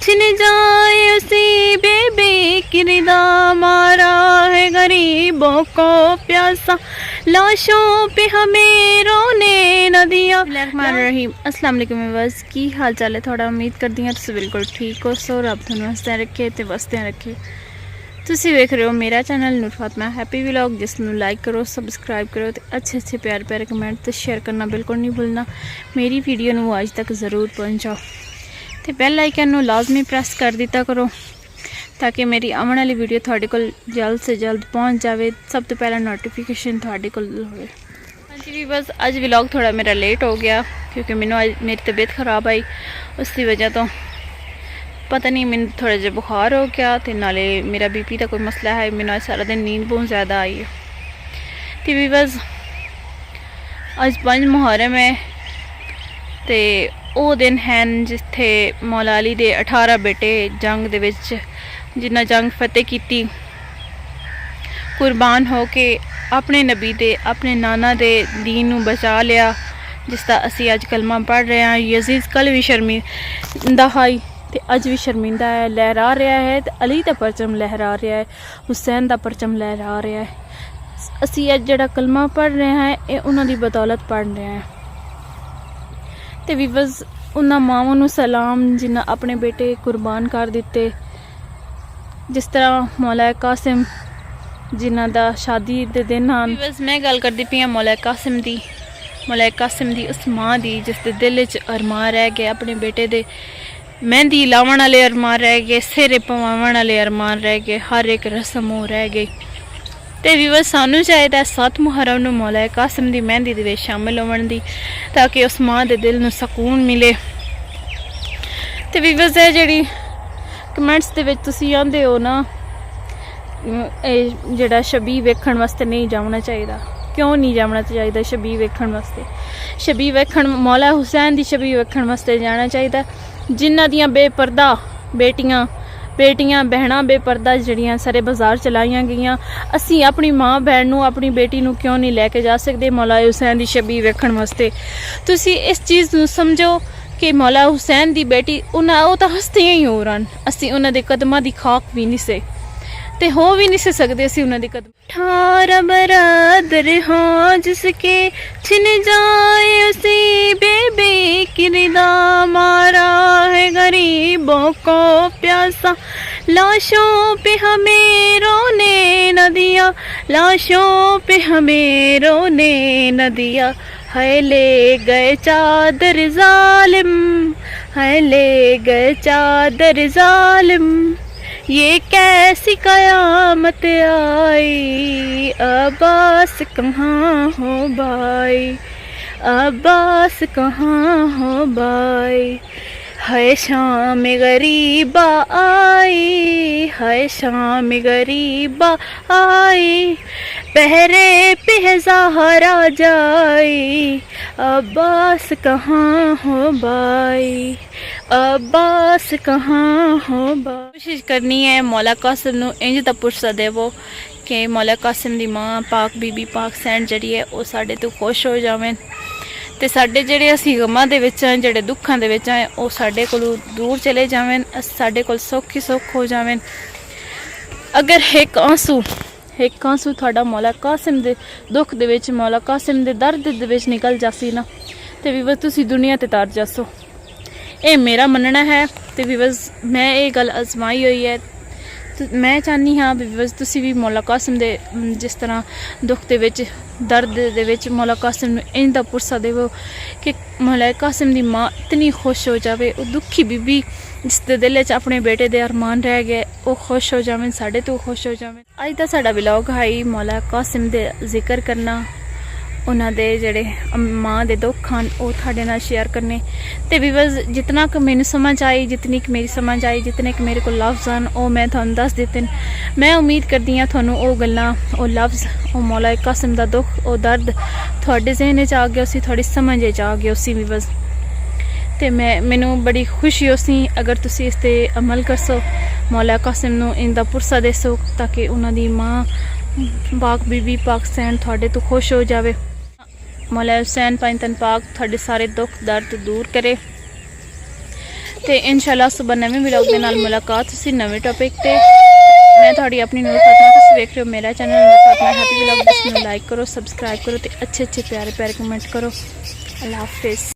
छिन जाए उसी बेबी की रिदा, मारा है गरीबों को प्यासा, लाशों पे हमें रोने न दिया। रहीम अस्सलाम वालेकुम व्यूअर्स, की हाल चाल है थोड़ा। उम्मीद करती हैं तुसीं बिल्कुल ठीक हो। सो रब तुहानूं हंसदे रखे ते वसदे रखे। तुसीं वेख रहे हो मेरा चैनल नूर फातिमा हैप्पी व्लॉग, जिसनूं लाइक करो, सबसक्राइब करो तो अच्छे अच्छे प्यारे प्यारे कमेंट तो शेयर करना बिल्कुल नहीं भूलना। मेरी वीडियो नूं आज तक ज़रूर पहुँचाओ तो बैल आइकन नूं लाजमी प्रेस कर दिता करो ताकि मेरी आने वाली वीडियो थोड़े को जल्द से जल्द पहुँच जाए। सब तो पहला नोटिफिकेशन थोड़े को होवे। हाँ जी भी बस अज व्लॉग थोड़ा मेरा लेट हो गया क्योंकि मैनू अज मेरी तबीयत ख़राब आई, उसकी वजह तो पता नहीं मैंने थोड़ा जहा बुखार हो गया तो नाले मेरा बीपी का कोई मसला है। मैंने आज सारा दिन नींद बहुत ज़्यादा आई है। तो भी बस अज 5 मुहर्रम है तो वो दिन हैं जिथे मौला अली दे 18 बेटे जंग दे विच जिन्ना जंग फतेह की कुर्बान हो के अपने नबी दे अपने नाना दे दीन नूं बचा लिया, जिसका असी अज कलमा पढ़ रहे हैं। यजीद कल भी शर्मिंदा हाई तो अज भी शर्मिंदा है, लहरा रहा है। तो अली का परचम लहरा रहा है, हुसैन का परचम लहरा रहा है। असी अज जिहड़ा कलमा पढ़ रहे हैं ये उन्हां दी बदौलत पढ़ रहे हैं। तो भी बस उन्हां मावां नूं सलाम जिन्हां अपने बेटे कुर्बान कर दिते, जिस तरह मौला कासिम जिन्हां दा शादी दे दिन हैं। बस मैं गल करदी पई मौला कासिम दी उस माँ दी जिस दे दिल च अरमान रह गए, अपने बेटे दे मेहंदी लावन वाले अरमान रह गए, सिरे पवावन वाले अरमान रह गए, हर एक रस्म हो रह गई। तो भी बस सानू चाहिए 7 मुहर्रम नूं मौला कासिम दी मेहंदी दे विच शामिल होवन दी ताकि उस माँ दे दिल नूं सकून मिले। तो भी बस है जिहड़ी कमेंट्स दे विच तुसीं आंदे हो ना जिहड़ा छब्बी वेखण वास्ते नहीं जाना चाहिए, क्यों नहीं जाना चाहिए छब्बी वेखण वास्ते? छब्बी वेखण मौला हुसैन दी छब्बी वेखण वास्ते जाना चाहिए जिन्हां दियां बेपर्दा बेटियां बहना बेपर्दा जड़ियां सारे बाजार चलाइया गईयां। असी अपनी माँ बहन नूं अपनी बेटी नूं क्यों नहीं लैके जा सकते मौला हुसैन दी छब्बी वेखण वास्ते? तुसी इस चीज़ नूं समझो कि मौला हुसैन दी बेटी वो तो हस्तियां ही हो रन, असी उन्हां दे कदमां दी खाक भी नहीं से ते हो भी नहीं से सकते असी उन्हां दे कदम। 18 बरादर हाँ जिसके छिन जाए उसी बेबी की रिदा, मारा है गरीबों को प्यासा, लाशों पे हमें रोने न दिया, लाशों पे हमें रोने न दिया। है ले गए चादर जालिम, है ले गए चादर जालिम, ये कैसी कयामत आई, अब्बास कहाँ हो भाई, अब्बास कहाँ हो भाई। है शाम गरीबा आई, है शाम गरीबा आई, पहरे पे ज़हरा जाई, अब्बास कहाँ हो भाई, अब्बास कहाँ हो भाई। कोशिश करनी है मौला कासिम नूं इंज दा पुरसा देवो कि मौला कासिम दी माँ पाक बीबी पाक सैन जड़ी है वो साडे तो खुश हो जावें ते साडे जेहड़े असीं गमां दे विच हैं जेहड़े दुखां दे विच हैं वो साडे कोलों दूर चले जावें, साडे कोल सुख ही सुख हो जावें। अगर एक आंसू थोड़ा मौला कासिम दे दुख दे विच मौला कासिम दे दर्द दे विच निकल जासी ना तो भी बस तुसीं दुनिया ते तर जासो। ये मेरा मनना है। तो भी बस मैं ये गल आजमाई हुई है तो मैं चाहनी हाँ भी बस तुसी भी मौला कासिम दे जिस तरह दुख दे विच दर्द दे विच मौला कासिम नूं इंज दा पुरसा देवो कि मौला कासिम दी माँ इतनी खुश हो जाए, वो दुखी बीबी जिस दे दिल च अपने बेटे दे अरमान रह गए वो खुश हो जावें, साडे तो खुश हो जावें। अज दा साडा व्लॉग है मौला कासिम दे जिक्र करना, उन्हां दे जेहड़े माँ दे दुख हैं वो थोड़े नाल शेयर करने। तो भी बस जितना कि मैनू समझ आई, जितनी कि मेरी समझ आई, जितने कि मेरे को लफ्ज़ हैं वो मैं तुहानूं दस दित्ते। मैं उम्मीद करदी हाँ तुहानूं वो गल्लां वो लफ्ज़ वो मौला कासिम दा दुख वो दर्द थोड़े जहन च आ गया, उसी थोड़ी समझ च आ गया उसी भी बस। तो मैनू बड़ी खुशी होसी अगर तुसी इस ते अमल करसो, मौला कासिम नूं इंदा पुरसा देसो ताकि उन्हां दी माँ पाक बीबी पाक सैन थोड़े तो खुश हो जाए। मौला हुसैन पाक थोड़े सारे दुख दर्द दूर करे। ਤੇ ਇਨਸ਼ਾਅੱਲਾ ਸੁਬਹ ਨਵੇਂ ਵਲੌਗ ਦੇ ਨਾਲ ਮੁਲਾਕਾਤ ਸੀ ਨਵੇਂ ਟੌਪਿਕ ਤੇ। मैं थोड़ी अपनी नूर फातिमा, तुसीं वेख रहे हो मेरा चैनल नूर फातिमा हैप्पी व्लॉग। इसमें लाइक करो, सब्सक्राइब करो ते अच्छे प्यारे कमेंट करो। अल्लाह हाफिज़।